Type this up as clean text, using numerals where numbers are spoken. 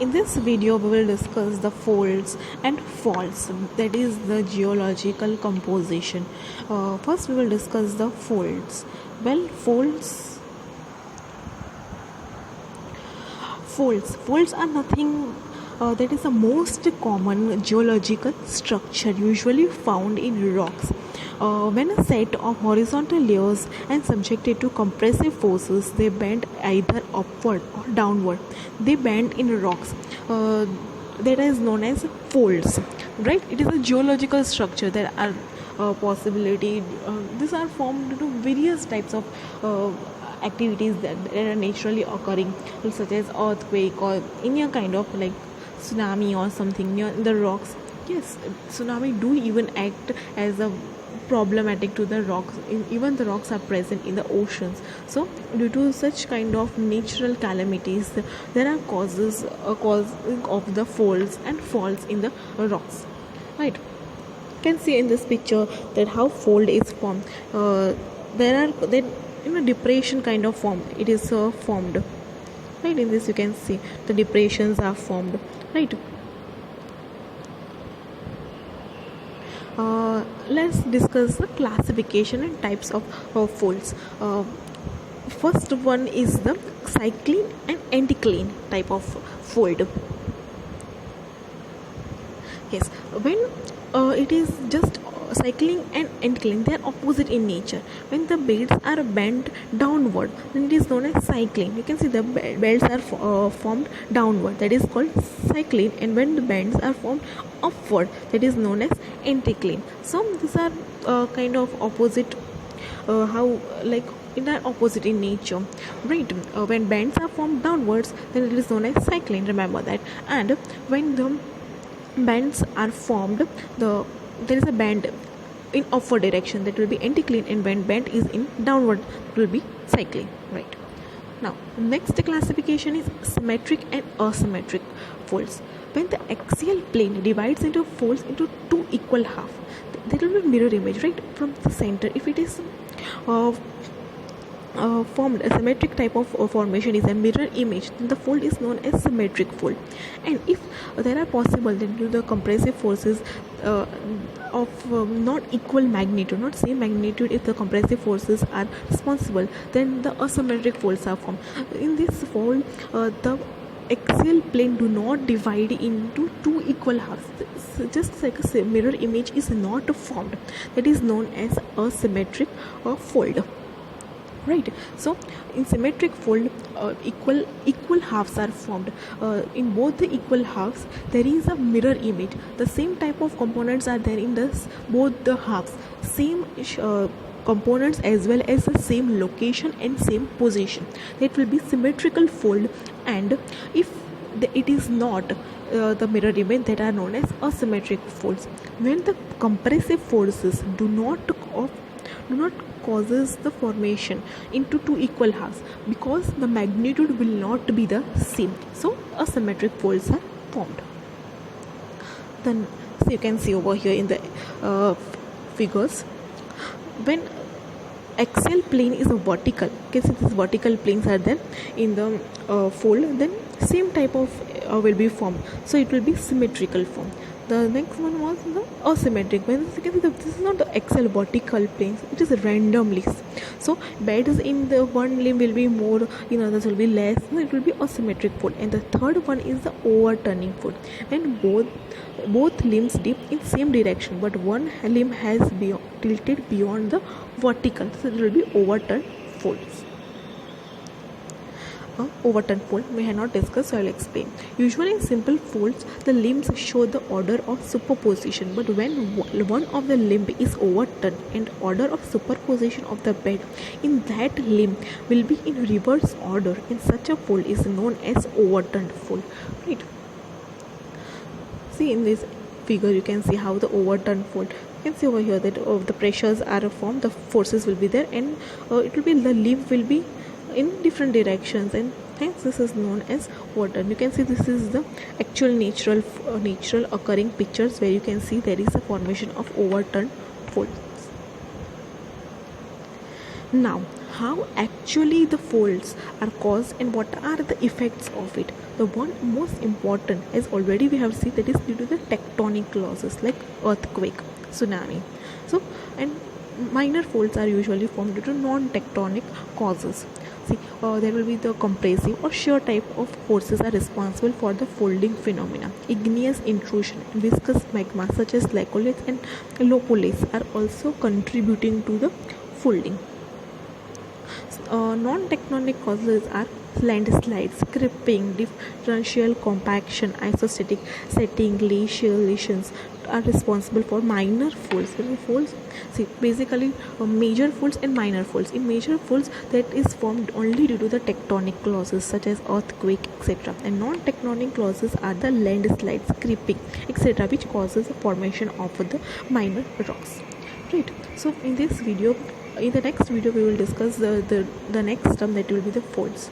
In this video, we will discuss the folds and faults, that is the geological composition. First, we will discuss the folds. Well, folds are nothing that is the most common geological structure usually found in rocks. When a set of horizontal layers and subjected to compressive forces, they bend either upward or downward. They bend in rocks. That is known as folds, right? It is a geological structure. There are possibility. These are formed to various types of activities that are naturally occurring, such as earthquake or any kind of like tsunami or something near the rocks. Yes, tsunami do even act as a problematic to the rocks. Even the rocks are present in the oceans. So due to such kind of natural calamities, there are causes of the folds and faults in the rocks, right? You can see in this picture that how fold is formed. There are then in a depression kind of form it is formed, right? In this you can see the depressions are formed, right? Let's discuss the classification and types of folds. First one is the cycline and anticline type of fold. Yes, when it is just cycling and anticline, they are opposite in nature. When the beds are bent downward, then it is known as cycling. You can see the beds are formed downward, that is called cycling, and when the bends are formed upward, that is known as anticline. So these are kind of opposite, how like it are opposite in nature, right? When bends are formed downwards, then it is known as cycling, remember that. And when the bends are formed, there is a bend in upward direction, that will be anticline, and when bend is in downward, it will be cycling, right? Now next classification is symmetric and asymmetric folds. When the axial plane divides into folds into two equal halves, there will be mirror image right from the center. If it is formed a symmetric type of formation is a mirror image, then the fold is known as symmetric fold. And if there are possible, then due to the compressive forces of not equal magnitude, not same magnitude, if the compressive forces are responsible, then the asymmetric folds are formed. In this fold, the axial plane do not divide into two equal halves. Just like a mirror image is not formed, that is known as asymmetric fold, right? So in symmetric fold, equal halves are formed. In both the equal halves, there is a mirror image. The same type of components are there in both the halves, same components as well as the same location and same position. That will be symmetrical fold. And if it is not the mirror image, that are known as asymmetric folds. When the compressive forces do not causes the formation into two equal halves, because the magnitude will not be the same, so asymmetric folds are formed. Then so you can see over here in the figures, when axial plane is a vertical, you can see these vertical planes are there in the fold, then same type of will be formed, so it will be symmetrical form. The next one was the asymmetric. When you can see this is not the axial vertical planes, it is randomly. So beds in the one limb will be more, in others will be less. So it will be asymmetric fold. And the third one is the overturning fold. When both limbs dip in same direction, but one limb has tilted beyond the vertical, so it will be overturned folds. Overturn fold we have not discussed, so I will explain. Usually in simple folds, the limbs show the order of superposition, but when one of the limb is overturned, and order of superposition of the bed in that limb will be in reverse order, and such a fold is known as overturned fold, right? See in this figure, you can see how the overturned fold. You can see over here that the pressures are formed, the forces will be there, and it will be the limb will be in different directions, and hence this is known as overturn. You can see this is the actual natural occurring pictures, where you can see there is a formation of overturned folds. Now how actually the folds are caused and what are the effects of it. The one most important, as already we have seen, that is due to the tectonic causes like earthquake, tsunami. So, and minor faults are usually formed due to non-tectonic causes. See, there will be the compressive or shear type of forces are responsible for the folding phenomena. Igneous intrusion, viscous magma such as laccoliths and lopoliths are also contributing to the folding. Non-tectonic causes are landslides, cripping, differential compaction, isostatic setting, glacial lesions are responsible for minor faults. Faults, see, basically major faults and minor faults. In major faults, that is formed only due to the tectonic clauses such as earthquake, etc. And non-tectonic clauses are the landslides, cripping, etc., which causes the formation of the minor rocks. Right. So in the next video we will discuss the next term, that will be the faults.